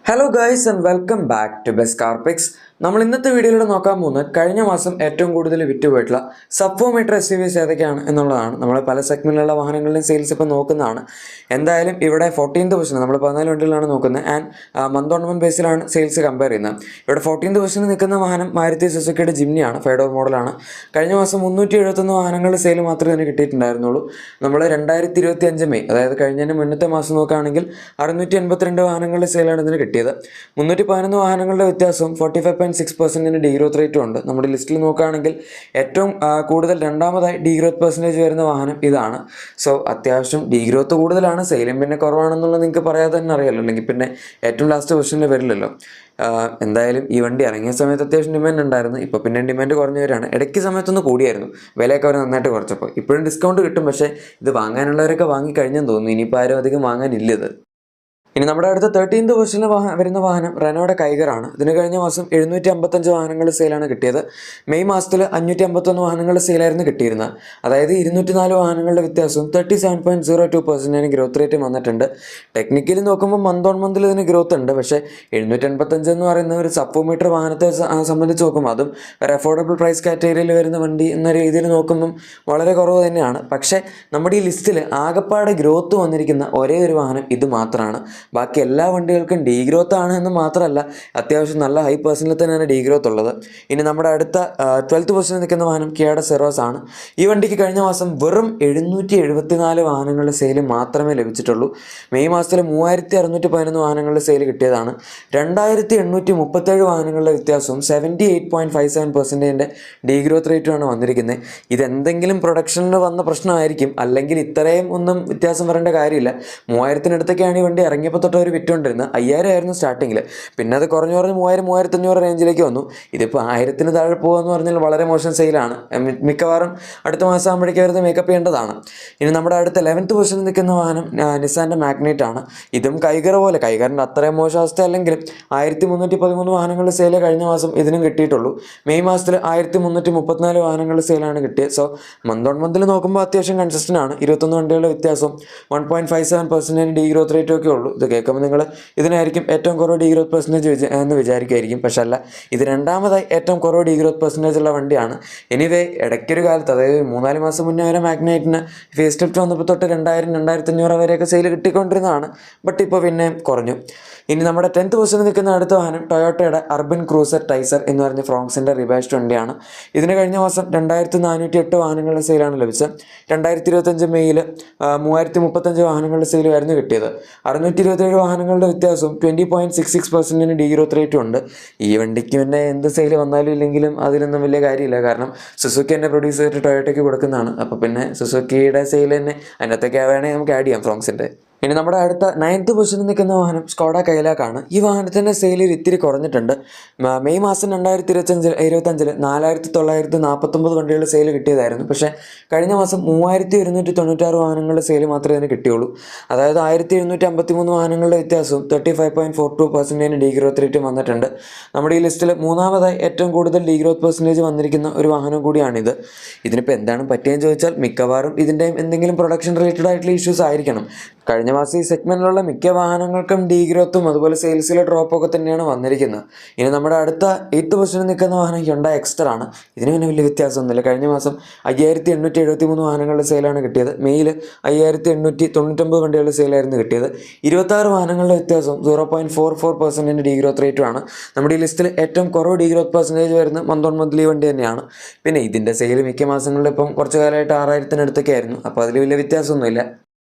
Hello guys and welcome back to best car picks. നമ്മൾ ഇന്നത്തെ വീഡിയോയിലൂടെ നോക്കാൻ പോകുന്നത് കഴിഞ്ഞ മാസം ഏറ്റവും കൂടുതൽ വിറ്റുപോയിട്ടുള്ള സബ് 4 മീറ്റർ SUVs ഏതൊക്കെയാണ് എന്നുള്ളതാണ്. നമ്മൾ പല സെഗ്മെന്റിലുള്ള വാഹനങ്ങളുടെയും സെയിൽസ് ഇപ്പോൾ നോക്കുന്നതാണ്. എന്തായാലും ഇവിടെ 14th പൊസിഷൻ നമ്മൾ 14 വണ്ടികളാണ് നോക്കുന്നത് ആൻഡ് മന്ത് ഓൺ മന്ത് ബേസിലാണ് സെയിൽസ് കമ്പയർ ചെയ്യുന്നത്. ഇവിടെ 14th പൊസിഷനിൽ നിൽക്കുന്ന വാഹനം മാരുതി സുസുക്കിയുടെ ജിംനിയാണ്, 5 ഡോർ മോഡലാണ്. കഴിഞ്ഞ മാസം 371 വാഹനങ്ങളുടെ സെയിൽ മാത്രമേ ഇതിന് കിട്ടിയിട്ടുണ്ടായിരുന്നുള്ളൂ. നമ്മൾ 2025 മെയ്, അതായത് കഴിഞ്ഞതിന് മുന്നത്തെ മാസം നോക്കുകയാണെങ്കിൽ 682 വാഹനങ്ങളുടെ സെയിലാണ് ഇതിന് കിട്ടിയത്. 311 വാഹനങ്ങളുടെ വ്യത്യാസവും 45.6% ഡീഗ്രോത്ത് റേറ്റും ഉണ്ട്. നമ്മുടെ ലിസ്റ്റിൽ നോക്കുകയാണെങ്കിൽ ഏറ്റവും കൂടുതൽ രണ്ടാമതായി ഡീഗ്രോത്ത് പെർസെൻറ്റേജ് വരുന്ന വാഹനം ഇതാണ്. സോ അത്യാവശ്യം ഡീഗ്രോത്ത് കൂടുതലാണ്, സെയിലും പിന്നെ കുറവാണെന്നുള്ളത് നിങ്ങൾക്ക് പറയാതെ തന്നെ അറിയാമല്ലോ, അല്ലെങ്കിൽ പിന്നെ ഏറ്റവും ലാസ്റ്റ് പൊസിഷനിൽ വരില്ലല്ലോ. എന്തായാലും ഈ വണ്ടി ഇറങ്ങിയ സമയത്ത് അത്യാവശ്യം ഡിമാൻഡ് ഉണ്ടായിരുന്നു. ഇപ്പോൾ പിന്നെ ഡിമാൻഡ് കുറഞ്ഞു വരികയാണ്. ഇടയ്ക്ക് സമയത്തൊന്ന് കൂടിയായിരുന്നു, വിലയൊക്കെ അവർ നന്നായിട്ട് കുറച്ചപ്പോൾ. ഇപ്പോഴും ഡിസ്കൗണ്ട് കിട്ടും, പക്ഷേ ഇത് വാങ്ങാനുള്ളവരൊക്കെ വാങ്ങിക്കഴിഞ്ഞെന്ന് തോന്നുന്നു. ഇനിയിപ്പോൾ ആരും അധികം വാങ്ങാനില്ലത്. ഇനി നമ്മുടെ അടുത്ത 13th പൊസിഷനിൽ വരുന്ന വാഹനം റെനോയുടെ കൈഗറാണ്. ഇതിന് കഴിഞ്ഞ മാസം 755 വാഹനങ്ങൾ സെയിലാണ് കിട്ടിയത്. മെയ് മാസത്തിൽ 551 വാഹനങ്ങൾ സെയിലായിരുന്നു കിട്ടിയിരുന്നത്. അതായത് 204 വാഹനങ്ങളുടെ വ്യത്യാസവും 37.02% ഗ്രോത്ത് റേറ്റ് വന്നിട്ടുണ്ട്. ടെക്നിക്കലി നോക്കുമ്പോൾ മന്ത് ഓൺ മന്തിൽ ഇതിന് ഗ്രോത്ത് ഉണ്ട്. പക്ഷേ 785 എന്ന് പറയുന്ന ഒരു സബ് 4 മീറ്റർ വാഹനത്തെ സംബന്ധിച്ച് നോക്കുമ്പോൾ അതും ഒരു അഫോർഡബിൾ പ്രൈസ് കാറ്റഗറിയിൽ വരുന്ന വണ്ടി എന്ന രീതിയിൽ നോക്കുമ്പം വളരെ കുറവ് തന്നെയാണ്. പക്ഷേ നമ്മുടെ ഈ ലിസ്റ്റിൽ ആകപ്പാടെ ഗ്രോത്ത് വന്നിരിക്കുന്ന ഒരേ ഒരു വാഹനം ഇത് മാത്രമാണ്. ബാക്കി എല്ലാ വണ്ടികൾക്കും ഡീഗ്രോത്ത് ആണ് എന്ന് മാത്രമല്ല, അത്യാവശ്യം നല്ല ഹൈ പെർസെൻറ്റിൽ തന്നെയാണ് ഡീഗ്രോത്ത് ഉള്ളത്. ഇനി നമ്മുടെ അടുത്ത 12th പൊസിഷനിൽ നിൽക്കുന്ന വാഹനം കിയയുടെ സെറോസ് ആണ്. ഈ വണ്ടിക്ക് കഴിഞ്ഞ മാസം വെറും 774 വാഹനങ്ങളുടെ സെയിൽ മാത്രമേ ലഭിച്ചിട്ടുള്ളൂ. മെയ് മാസത്തിൽ 3611 വാഹനങ്ങളുടെ സെയിൽ കിട്ടിയതാണ്. 2837 വാഹനങ്ങളുടെ വ്യത്യാസവും 78.57% ഡീഗ്രോത്ത് റേറ്റുമാണ് വന്നിരിക്കുന്നത്. ഇതെന്തെങ്കിലും പ്രൊഡക്ഷനിൽ വന്ന പ്രശ്നമായിരിക്കും, അല്ലെങ്കിൽ ഇത്രയും ഒന്നും വ്യത്യാസം വരേണ്ട കാര്യമില്ല. 3000-നടുത്തൊക്കെയാണ് ഈ വണ്ടി ഇറങ്ങിയപ്പോൾ തൊട്ട് അവർ വിറ്റുകൊണ്ടിരുന്നത്. 5000 ആയിരുന്നു സ്റ്റാർട്ടിങ്ങിൽ, പിന്നെ അത് കുറഞ്ഞു 3000-3500 റേഞ്ചിലേക്ക് വന്നു. ഇതിപ്പോൾ 1000-ന് താഴെ പോകുമെന്ന് പറഞ്ഞാൽ വളരെ മോശം സെയിലാണ്. മിക്കവാറും അടുത്ത മാസം ആകുമ്പോഴേക്കും അവരത് മേക്കപ്പ് ചെയ്യേണ്ടതാണ്. ഇനി നമ്മുടെ അടുത്ത 11th പൊസിഷനിൽ നിൽക്കുന്ന വാഹനം നിസാൻ്റെ മാഗ്നൈറ്റ് ആണ്. ഇതും കൈഗർ പോലെ, കൈഗറിൻ്റെ അത്രയും മോശം അവസ്ഥ അല്ലെങ്കിലും 1313 വാഹനങ്ങളുടെ സെയിലേ കഴിഞ്ഞ മാസം ഇതിനും കിട്ടിയിട്ടുള്ളൂ. മെയ് മാസത്തിൽ 1334 വാഹനങ്ങളുടെ സെയിലാണ് കിട്ടിയത്. സോ മന്ത് ഓൺ മന്തിൽ നോക്കുമ്പോൾ അത്യാവശ്യം കൺസിസ്റ്റൻ്റ് ആണ്. 21 വണ്ടികളുടെ വ്യത്യാസം 1.57% ഡീഗ്രോത്ത് റേറ്റും ഒക്കെ ഉള്ളൂ. ഇത് കേൾക്കുമ്പോൾ നിങ്ങൾ ഇതിനായിരിക്കും ഏറ്റവും കുറവ് ഡീഗ്രോത്ത് പെർസെൻറ്റേജ് എന്ന് വിചാരിക്കുമായിരിക്കും. പക്ഷെ അല്ല, ഇത് രണ്ടാമതായി ഏറ്റവും കുറവ് ഡീഗ്രോത്ത് പെർസെൻറ്റേജ് ഉള്ള വണ്ടിയാണ്. എനിവേ ഇടയ്ക്കൊരു കാലത്ത്, അതായത് 3-4 മാസം മുന്നേ വരെ മാഗ്നൈറ്റിന് ഫേസ് ലിഫ്റ്റ് വന്നപ്പോൾ തൊട്ട് 2000-2500 വരെയൊക്കെ സെയിൽ കിട്ടിക്കൊണ്ടിരുന്നതാണ്. ബട്ട് ഇപ്പോൾ പിന്നെ കുറഞ്ഞു. ഇനി നമ്മുടെ 10th പൊസിഷനിൽ നിൽക്കുന്ന അടുത്ത വാഹനം ടൊയോട്ടയുടെ അർബൻ ക്രൂസർ ടൈസർ എന്ന് പറഞ്ഞ ഫ്രോങ്സിൻ്റെ റിബാഷ്ഡ് വണ്ടിയാണ്. ഇതിന് കഴിഞ്ഞ മാസം 2408 വാഹനങ്ങളുടെ സെയിലാണ് ലഭിച്ചത്. 2025 മെയ്യിൽ 3035 വാഹനങ്ങളുടെ സെയിലായിരുന്നു കിട്ടിയത്. 627 വാഹനങ്ങളുടെ വ്യത്യാസവും 20.66% ഡീഗ്രോത്ത് റേറ്റും ഉണ്ട്. ഈ വണ്ടിക്ക് പിന്നെ എന്ത് സെയിൽ വന്നാലും ഇല്ലെങ്കിലും അതിലൊന്നും വലിയ കാര്യമില്ല. കാരണം സുസുക്കി തന്നെ പ്രൊഡ്യൂസ് ചെയ്തിട്ട് ടൊയോട്ടയ്ക്ക് കൊടുക്കുന്നതാണ്. അപ്പോൾ പിന്നെ സുസുക്കിയുടെ സെയിൽ തന്നെ അതിനകത്തൊക്കെ വേണമെങ്കിൽ നമുക്ക് ആഡ് ചെയ്യാം ഫ്രോങ്സിൻ്റെ. ഇനി നമ്മുടെ അടുത്ത 9th പൊസിഷനിൽ നിൽക്കുന്ന വാഹനം സ്കോഡ കൈലാക്കാണ്. ഈ വാഹനത്തിൻ്റെ സെയിലിൽ ഇത്തിരി കുറഞ്ഞിട്ടുണ്ട്. മെയ് മാസം 2025 4949 വണ്ടികളുടെ സെയിൽ കിട്ടിയതായിരുന്നു. പക്ഷേ കഴിഞ്ഞ മാസം 3196 വാഹനങ്ങളുടെ സെയിൽ മാത്രമേ അതിന് കിട്ടിയുള്ളൂ. അതായത് 1753 വാഹനങ്ങളുടെ വ്യത്യാസവും 35.42% ഡീഗ്രോത്ത് റേറ്റും വന്നിട്ടുണ്ട്. നമ്മുടെ ഈ ലിസ്റ്റിൽ മൂന്നാമതായി ഏറ്റവും കൂടുതൽ ഡീഗ്രോത്ത് പെർസെൻറ്റേജ് വന്നിരിക്കുന്ന ഒരു വാഹനം കൂടിയാണിത്. ഇതിനിപ്പോൾ എന്താണ് പറ്റിയെന്ന് ചോദിച്ചാൽ മിക്കവാറും ഇതിൻ്റെ എന്തെങ്കിലും പ്രൊഡക്ഷൻ റിലേറ്റഡ് ആയിട്ടുള്ള ഇഷ്യൂസ് ആയിരിക്കണം. കഴിഞ്ഞ മാസം ഈ സെഗ്മെൻറ്റിലുള്ള മിക്ക വാഹനങ്ങൾക്കും ഡീഗ്രോത്തും അതുപോലെ സെയിൽസിലെ ഡ്രോപ്പൊക്കെ തന്നെയാണ് വന്നിരിക്കുന്നത്. ഇനി നമ്മുടെ അടുത്ത 8th പൊസിഷനിൽ നിൽക്കുന്ന വാഹനം ഹ്യുണ്ടായി എക്സ്റ്റർ ആണ്. ഇതിന് പിന്നെ വലിയ വ്യത്യാസമൊന്നുമില്ല. കഴിഞ്ഞ മാസം 5873 വാഹനങ്ങളുടെ സെയിലാണ് കിട്ടിയത്. മെയ്യിൽ 5899 വണ്ടികളുടെ സെയിലായിരുന്നു കിട്ടിയത്. 26 വാഹനങ്ങളുടെ വ്യത്യാസം 0.44% ഡീഗ്രോത്ത് റേറ്റുമാണ്. നമ്മുടെ ഈ ലിസ്റ്റിൽ ഏറ്റവും കുറവ് ഡീഗ്രോത്ത് പെർസെൻറ്റേജ് വരുന്ന മന്ത് ഓൺ മന്ത്ലി വണ്ടി തന്നെയാണ്. പിന്നെ ഇതിൻ്റെ സെയിൽ മിക്ക മാസങ്ങളിൽ ഇപ്പം കുറച്ച് കാലമായിട്ട് 6000-നടുത്തൊക്കെ ആയിരുന്നു. അപ്പോൾ അതിൽ വലിയ വ്യത്യാസമൊന്നുമില്ല.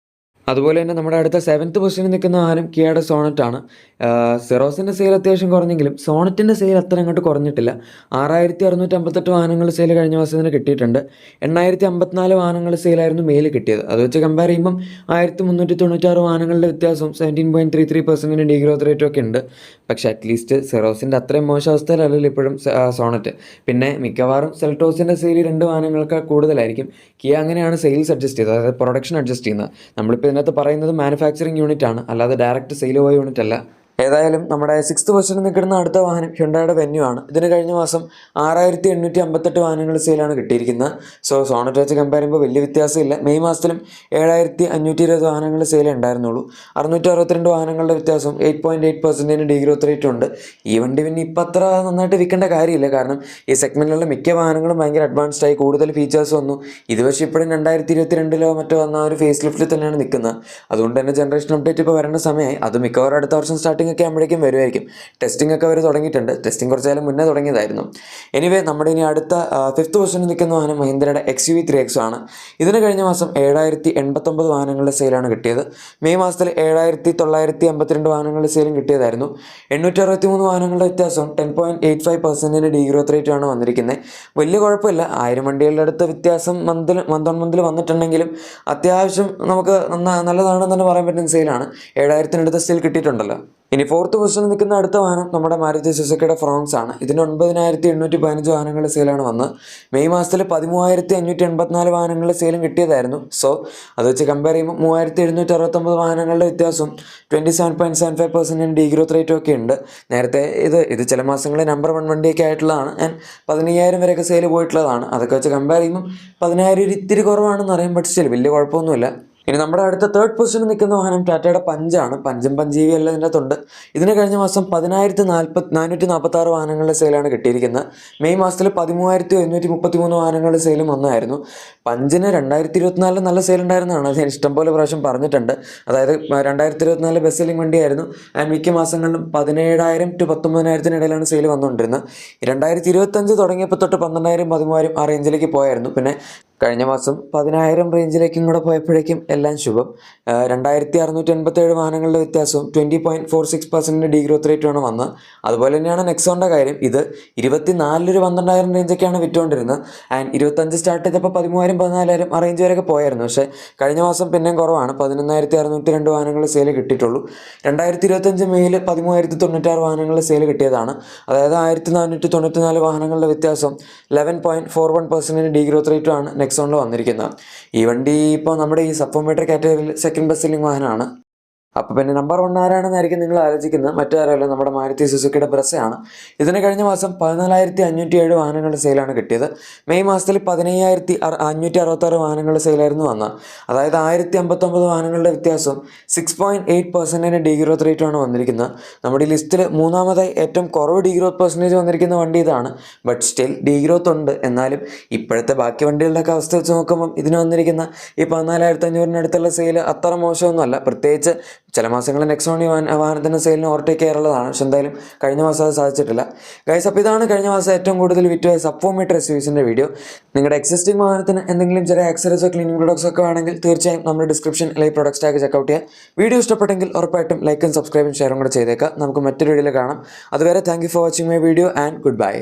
അതുപോലെ തന്നെ നമ്മുടെ അടുത്ത 7th പൊസിഷനിൽ നിൽക്കുന്ന വാഹനം കിയയുടെ സോണറ്റ് ആണ്. സെറോസിൻ്റെ സെയിൽ അത്യാവശ്യം കുറഞ്ഞെങ്കിലും സോണറ്റിൻ്റെ സെയിൽ അത്ര അങ്ങോട്ട് കുറഞ്ഞിട്ടില്ല. 6658 വാഹനങ്ങളുടെ സെയിൽ കഴിഞ്ഞ മാസത്തിന് കിട്ടിയിട്ടുണ്ട്. 8054 വാഹനങ്ങളുടെ സെയിലായിരുന്നു മെയിൽ കിട്ടിയത്. അത് വെച്ച് കമ്പയർ ചെയ്യുമ്പം 1396 വാഹനങ്ങളുടെ വ്യത്യാസം 17.33% ഡീഗ്രോത്ത് റേറ്റും ഒക്കെ ഉണ്ട്. പക്ഷേ അറ്റ്ലീസ്റ്റ് സെറോസിൻ്റെ അത്രയും മോശം അവസ്ഥയിലല്ലല്ലോ ഇപ്പോഴും സോണറ്റ്. പിന്നെ മിക്കവാറും സെൽട്ടോസിൻ്റെ സെയിൽ 2 വാഹനങ്ങൾക്ക് കൂടുതലായിരിക്കും. കിയ അങ്ങനെയാണ് സെയിൽസ് അഡ്ജസ്റ്റ് ചെയ്തത്, അതായത് പ്രൊഡക്ഷൻ അഡ്ജസ്റ്റ് ചെയ്യുന്നത്. നമ്മളിപ്പോൾ ഇതിനകത്ത് പറയുന്നത് മാനുഫാക്ചറിങ് യൂണിറ്റ് ആണ്, അല്ലാതെ ഡയറക്റ്റ് സെയിൽ പോയ യൂണിറ്റ് അല്ല. ഏതായാലും നമ്മുടെ 6th പൊസിഷനിൽ നിൽക്കുന്ന അടുത്ത വാഹനം ഹ്യുണ്ടായുടെ വെന്യൂ ആണ്. ഇതിന് കഴിഞ്ഞ മാസം 6858 വാഹനങ്ങൾ സെയിലാണ് കിട്ടിയിരിക്കുന്നത്. സോണറ്റ് വെച്ച് കമ്പയർ ചെയ്യുമ്പോൾ വലിയ വ്യത്യാസമില്ല. മെയ് മാസത്തിലും 7520 വാഹനങ്ങൾ സെയിൽ ഉണ്ടായിരുന്നുള്ളൂ. 662 വാഹനങ്ങളുടെ വ്യത്യാസം 8.8% ഡീഗ്രോത്ത് റേറ്റ് ഉണ്ട്. ഈ വണ്ടി പിന്നെ ഇപ്പം അത്ര നന്നായിട്ട് വിൽക്കേണ്ട കാര്യമില്ല. കാരണം ഈ സെഗ്മെൻറ്റിലുള്ള മിക്ക വാഹനങ്ങളും ഭയങ്കര അഡ്വാൻസ്ഡ് ആയി, കൂടുതൽ ഫീച്ചേഴ്സ് വന്നു. ഇത് പക്ഷേ ഇപ്പോഴും 2022 മറ്റോ വന്ന ഒരു ഫേസ് ലിഫ്റ്റിൽ തന്നെയാണ് നിൽക്കുന്നത്. അതുകൊണ്ട് തന്നെ ജനറേഷൻ അപ്ഡേറ്റ് ഇപ്പോൾ വരേണ്ട സമയമായി. അത് മിക്കവാറും അടുത്ത വർഷം സ്റ്റാർട്ടിംഗ് ഒക്കെ ആകുമ്പോഴേക്കും വരുമായിരിക്കും. ടെസ്റ്റിംഗ് ഒക്കെ അവർ തുടങ്ങിയിട്ടുണ്ട്. ടെസ്റ്റിംഗ് കുറച്ച് കാലം മുന്നേ തുടങ്ങിയതായിരുന്നു. എനിവേ നമ്മുടെ ഇനി അടുത്ത 5th പൊസിഷനിൽ നിൽക്കുന്ന വാഹനം മഹീന്ദ്രയുടെ XUV3X ആണ്. ഇതിന് കഴിഞ്ഞ മാസം 7089 വാഹനങ്ങളുടെ സെയിലാണ് കിട്ടിയത്. മെയ് മാസത്തിൽ 7952 വാഹനങ്ങളുടെ സെയിലും കിട്ടിയതായിരുന്നു. 863 വാഹനങ്ങളുടെ വ്യത്യാസം 10.85% ഡീഗ്രോത്ത് റേറ്റ് ആണ് വന്നിരിക്കുന്നത്. വലിയ കുഴപ്പമില്ല. 1000 വണ്ടികളുടെ അടുത്ത് വ്യത്യാസം മന്തിൽ വന്നിട്ടുണ്ടെങ്കിലും അത്യാവശ്യം നമുക്ക് നല്ലതാണെന്ന് തന്നെ പറയാൻ പറ്റുന്ന സെയിലാണ്. 7000-അടുത്ത് സെയിൽ കിട്ടിയിട്ടുണ്ടല്ലോ. ഇനി 4th പൊസിഷനിൽ നിൽക്കുന്ന അടുത്ത വാഹനം നമ്മുടെ മാരുതി സുസുക്കിയുടെ ഫ്രോങ്സ് ആണ്. ഇതിന് 9815 വാഹനങ്ങളുടെ സെയിലാണ് വന്നത്. മെയ് മാസത്തിൽ 13584 വാഹനങ്ങളുടെ സെയിലും കിട്ടിയതായിരുന്നു. അത് വെച്ച് കമ്പയർ ചെയ്യുമ്പോൾ 3769 വാഹനങ്ങളുടെ വ്യത്യാസം 27.75% ഡീഗ്രോത്ത് റേറ്റും ഒക്കെ ഉണ്ട്. നേരത്തെ ഇത് ചില മാസങ്ങളിൽ നമ്പർ 1 വണ്ടിയൊക്കെ ആയിട്ടുള്ളതാണ്. ആൻഡ് 15000 വരെയൊക്കെ സെയിൽ പോയിട്ടുള്ളതാണ്. അതൊക്കെ വെച്ച് കമ്പയർ ചെയ്യുമ്പോൾ 10000 ഇത്തിരി കുറവാണെന്ന് അറിയാം. ബട്ട് സ്റ്റിൽ വലിയ കുഴപ്പമൊന്നുമില്ല. ഇനി നമ്മുടെ അടുത്ത 3rd പൊസിഷനിൽ നിൽക്കുന്ന വാഹനം ടാറ്റയുടെ പഞ്ചാണ്. പഞ്ചും പഞ്ചീവി എല്ലാം ഇതിൻ്റെ അകത്തുണ്ട്. ഇതിന് കഴിഞ്ഞ മാസം 10446 വാഹനങ്ങളുടെ സെയിലാണ് കിട്ടിയിരിക്കുന്നത്. മെയ് മാസത്തിൽ 13133 വാഹനങ്ങളുടെ സെയിലും വന്നായിരുന്നു. പഞ്ചിന് 2024 നല്ല സെയിൽ ഉണ്ടായിരുന്നതാണ്. അത് ഞാൻ ഇഷ്ടംപോലെ പ്രാവശ്യം പറഞ്ഞിട്ടുണ്ട്. അതായത് 2024 ബെസ്റ്റ് സെല്ലിംഗ് വണ്ടിയായിരുന്നു. ആൻഡ് മിക്ക മാസങ്ങളിലും 17000 to 19000 ഇടയിലാണ് സെയിൽ വന്നുകൊണ്ടിരുന്നത്. 2025 തുടങ്ങിയപ്പോൾ തൊട്ട് 12000 13000 ആ റേഞ്ചിലേക്ക് പോയായിരുന്നു. പിന്നെ കഴിഞ്ഞ മാസം 10000 റേഞ്ചിലേക്കും കൂടെ പോയപ്പോഴേക്കും എല്ലാം ശുഭം. 2687 വാഹനങ്ങളുടെ വ്യത്യാസവും 20.46% ഡീഗ്രോത്ത് റേറ്റുമാണ് വന്നത്. അതുപോലെ തന്നെയാണ് നെക്സോണിൻ്റെ കാര്യം. ഇത് 24 12000 റേഞ്ചൊക്കെയാണ് വിറ്റുകൊണ്ടിരുന്നത്. ആൻഡ് 25 സ്റ്റാർട്ട് ചെയ്തപ്പോൾ 13000 14000 ആ റേഞ്ച് വരെയൊക്കെ പോയായിരുന്നു. പക്ഷേ കഴിഞ്ഞ മാസം പിന്നെയും കുറവാണ്. 11602 വാഹനങ്ങൾ സെയിൽ കിട്ടിയിട്ടുള്ളൂ. 2025 മെയ്യിൽ 13096 വാഹനങ്ങൾ സെയിൽ കിട്ടിയതാണ്. അതായത് 1494 വാഹനങ്ങളുടെ വ്യത്യാസം 11.41% ഡീഗ്രോത്ത് റേറ്റുമാണ് നെക്സോണിൽ വന്നിരിക്കുന്നത്. ഈ വണ്ടി ഇപ്പോൾ നമ്മുടെ ഈ സപ്പോമീറ്റർ കാറ്റഗറിയിൽ സെക്കൻഡ് ബെസ്റ്റ് സെല്ലിംഗ് വാഹനമാണ്. അപ്പോൾ പിന്നെ നമ്പർ 1 ആരാണെന്നായിരിക്കും നിങ്ങൾ ആലോചിക്കുന്നത്. മറ്റാരല്ല, നമ്മുടെ മാരുതി സുസുക്കിയുടെ ബ്രസയാണ്. ഇതിന് കഴിഞ്ഞ മാസം 14507 വാഹനങ്ങളുടെ സെയിലാണ് കിട്ടിയത്. മെയ് മാസത്തിൽ 15566 വാഹനങ്ങളുടെ സെയിലായിരുന്നു വന്നത്. അതായത് 1059 വാഹനങ്ങളുടെ വ്യത്യാസം 6.8% ഡീഗ്രോത്ത് റേറ്റുമാണ് വന്നിരിക്കുന്നത്. നമ്മുടെ ഈ ലിസ്റ്റിൽ 3ാമതായി ഏറ്റവും കുറവ് ഡീഗ്രോത്ത് പെർസെൻറ്റേജ് വന്നിരിക്കുന്ന വണ്ടി ഇതാണ്. ബട്ട് സ്റ്റിൽ ഡീഗ്രോത്ത് ഉണ്ട്. എന്നാലും ഇപ്പോഴത്തെ ബാക്കി വണ്ടികളുടെയൊക്കെ അവസ്ഥ വെച്ച് നോക്കുമ്പം ഇതിന് വന്നിരിക്കുന്ന ഈ 14500 സെയിൽ അത്ര മോശമൊന്നുമല്ല. പ്രത്യേകിച്ച് ചില മാസങ്ങളിൽ നെക്സോണി വാഹനത്തിൻ്റെ സെയിലിന് ഓവർടേക്ക് ചെയ്യാറുള്ളതാണ്. പക്ഷെ എന്തായാലും കഴിഞ്ഞ മാസം അത് സാധിച്ചിട്ടില്ല. ഗൈസ്, അപ്പോൾ ഇതാണ് കഴിഞ്ഞ മാസം ഏറ്റവും കൂടുതൽ വിറ്റുപോയ സബ്ഫോമീറ്റർ SUVസിൻ്റെ വീഡിയോ. നിങ്ങളുടെ എക്സിസ്റ്റിംഗ് വാഹനത്തിന് എന്തെങ്കിലും ചെറിയ ആക്സറീസോ ക്ലീനിങ് പ്രൊഡക്ട്സോ ഒക്കെ വേണമെങ്കിൽ തീർച്ചയായും നമ്മുടെ ഡിസ്ക്രിപ്ഷനിൽ ഈ പ്രൊഡക്ട്സ് ടാഗ് ചെക്കൗട്ട് ചെയ്യാം. വീഡിയോ ഇഷ്ടപ്പെട്ടെങ്കിൽ ഉറപ്പായിട്ടും ലൈക്കും സബ്സ്ക്രൈബും ഷെയറും കൂടെ ചെയ്തേക്കാം. നമുക്ക് മറ്റൊരു വീഡിയോയിൽ കാണാം. അതുവരെ thank you for watching my video and good bye.